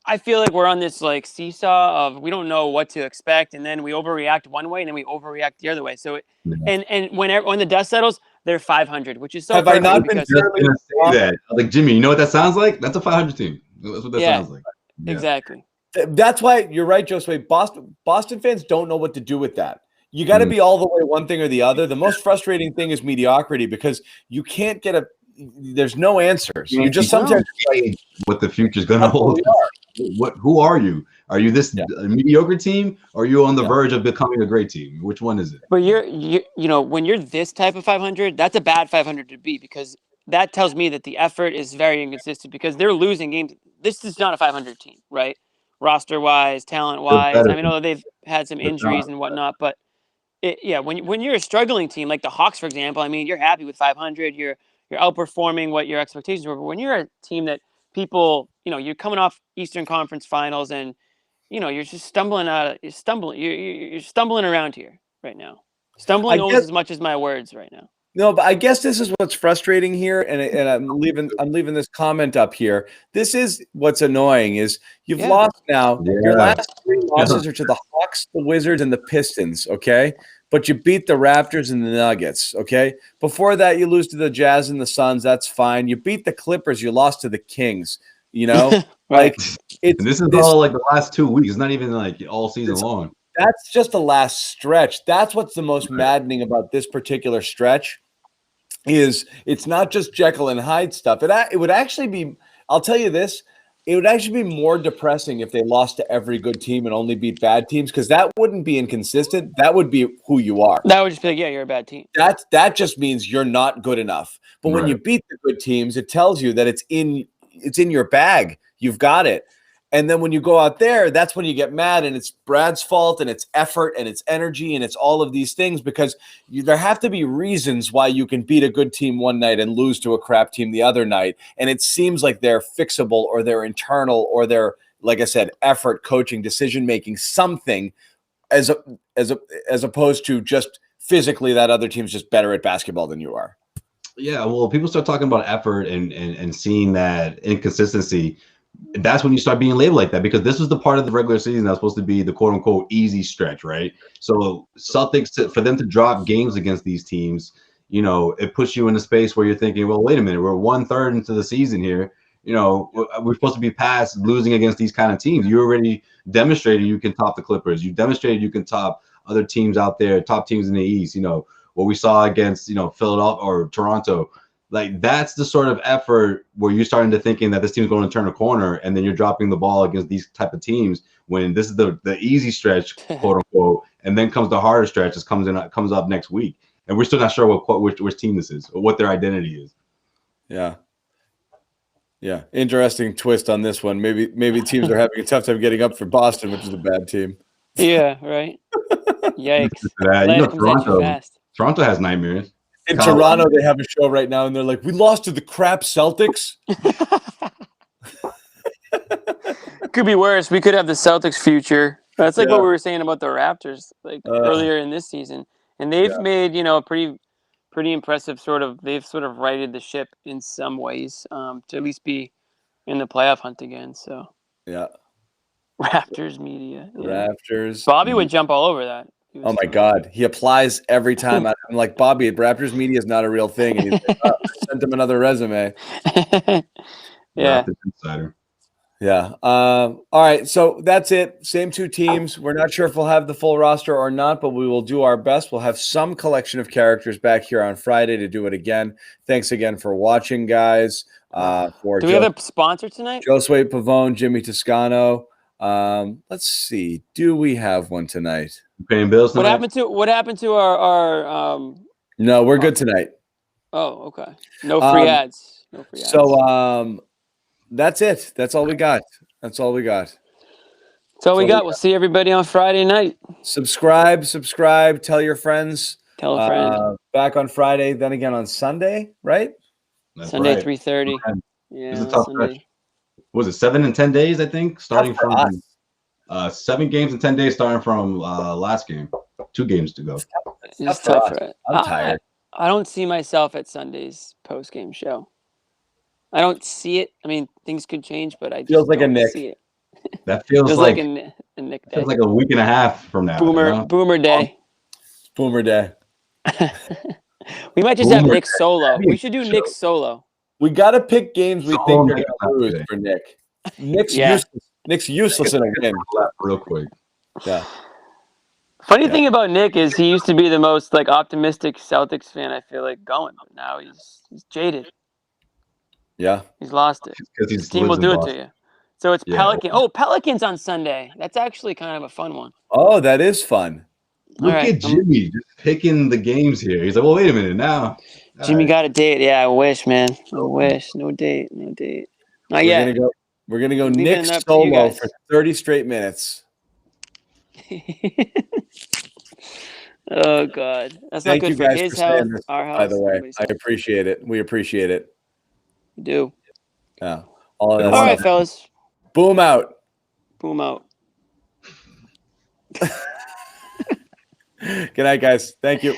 I feel like we're on this like seesaw of we don't know what to expect, and then we overreact one way, and then we overreact the other way. So, Yeah. and when the dust settles, they're 500, which is so Have I perfect not been because Just gonna say that. I was like, Jimmy, you know what that sounds like? That's a 500 team. That's what that Yeah. sounds like. Yeah. exactly. That's why you're right, Josue. Boston fans don't know what to do with that. You got to Mm. be all the way one thing or the other. The most frustrating thing is mediocrity because you can't get there's no answers. You just sometimes what the future's gonna that's what hold. we are. Who are you? Are you this Yeah. mediocre team, or are you on the Yeah. verge of becoming a great team? Which one is it? But you know, when you're this type of 500, that's a bad 500 to be, because that tells me that the effort is very inconsistent because they're losing games. This is not a 500 team, right? Roster wise, talent wise. better. I mean, I know they've had some It's injuries not. and whatnot, but when you're a struggling team like the Hawks, for example, I mean, you're happy with 500. You're outperforming what your expectations were. But when you're a team that people, you know, you're coming off Eastern Conference Finals and you know, you're just stumbling you're stumbling around here right now. Stumbling I almost guess as much as my words right now. no, but I guess this is what's frustrating here, and I'm leaving this comment up here. This is what's annoying is you've Yeah. lost now. Your Yeah. last 3 losses are to the Hawks, the Wizards, and the Pistons. Okay, but you beat the Raptors and the Nuggets. Okay, before that you lose to the Jazz and the Suns. That's fine. You beat the Clippers. You lost to the Kings. You know, Right. like it's And this is this. all like the last 2 weeks. It's not even like all season It's- long. That's just the last stretch. That's what's the most maddening about this particular stretch. Is it's not just Jekyll and Hyde stuff. It would actually be, I'll tell you this, it would actually be more depressing if they lost to every good team and only beat bad teams, because that wouldn't be inconsistent. That would be who you are. That would just be like, yeah, you're a bad team. That just means you're not good enough. But when Right. you beat the good teams, it tells you that it's in your bag. You've got it. And then when you go out there, that's when you get mad, and it's Brad's fault, and it's effort, and it's energy, and it's all of these things, because there have to be reasons why you can beat a good team one night and lose to a crap team the other night. And it seems like they're fixable, or they're internal, or they're, like I said, effort, coaching, decision-making, something as opposed to just physically that other team's just better at basketball than you are. Yeah, well, people start talking about effort and seeing that inconsistency. That's when you start being labeled like that, because this was the part of the regular season that was supposed to be the quote unquote easy stretch, right? So Celtics, for them to drop games against these teams, you know, it puts you in a space where you're thinking, well, wait a minute, we're 1/3 into the season here. You know, we're supposed to be past losing against these kind of teams. You already demonstrated you can top the Clippers. You demonstrated you can top other teams out there, top teams in the East. You know, what we saw against, you know, Philadelphia or Toronto. Like, that's the sort of effort where you're starting to thinking that this team's going to turn a corner, and then you're dropping the ball against these type of teams when this is the easy stretch, quote unquote, and then comes the harder stretch that comes up next week, and we're still not sure which team this is or what their identity is. Yeah, interesting twist on this one. Maybe teams are having a tough time getting up for Boston, which is a bad team. Yeah, right. Yikes. You Life know, comes at you fast. Toronto has nightmares. In Toronto, they have a show right now, and they're like, "We lost to the crap Celtics." Could be worse. We could have the Celtics future. That's like what we were saying about the Raptors, like earlier in this season, and they've made, you know, a pretty impressive they've sort of righted the ship in some ways, to at least be in the playoff hunt again. So Yeah, Raptors media. Yeah. Raptors. Bobby would jump all over that. Oh my God, he applies every time. I'm like, Bobby, Raptors media is not a real thing, and he's like, oh, I sent him another resume. Yeah. Raptors insider. Yeah. All right. So that's it. Same 2 teams. We're not sure if we'll have the full roster or not, but we will do our best. We'll have some collection of characters back here on Friday to do it again. Thanks again for watching, guys. Do we have a sponsor tonight? Josue Pavone, Jimmy Toscano. Let's see. Do we have one tonight? Paying bills tonight? What happened to our No, we're good tonight. Oh, okay. No free ads. No free ads. So that's it. That's all we got. That's all we got. We'll see everybody on Friday night. Subscribe. Tell your friends. Tell a friend. Back on Friday, then again on Sunday, right? That's Sunday, right. 3:30. It's Yeah, a tough Sunday. stretch. What was it, 7 and 10 days, I think? Starting Tough for from us. 7 games in 10 days, starting from last game. 2 games to go. It's tough tough for for us. it. I'm tired. I don't see myself at Sunday's post-game show. I don't see it. I mean, things could change, but I just Feels like a don't Nick. see it. That feels Feels like like a Nick day. feels like a week and a half from now. Boomer day. Boomer day. We might just have Boomer Nick day. solo. We should do Show. Nick solo. We got to pick games we Solo think are Nick going to lose today. for Nick. Nick's Yeah. useless. Nick's useless in a win. Real quick. Yeah. Funny thing about Nick is he used to be the most like optimistic Celtics fan I feel like going, but now he's jaded. Yeah. He's lost it. Because His team will do it to you. So it's Yeah. Pelican. Oh, Pelicans on Sunday. That's actually kind of a fun one. Oh, that is fun. Look All right, at Jimmy just picking the games here. He's like, well, wait a minute now. Jimmy All right. got a date. Yeah, I wish, man. I wish. No date. No date. Not We're yet. gonna go Leaving Nick it up to you solo guys. for 30 straight minutes. Oh God, that's Thank not you good for guys his for saying health, this, our health. by the way. everybody's I health. appreciate it. We appreciate it. We do. Yeah. All of that All stuff. right, fellas. Boom out. Boom out. Good night, guys. Thank you.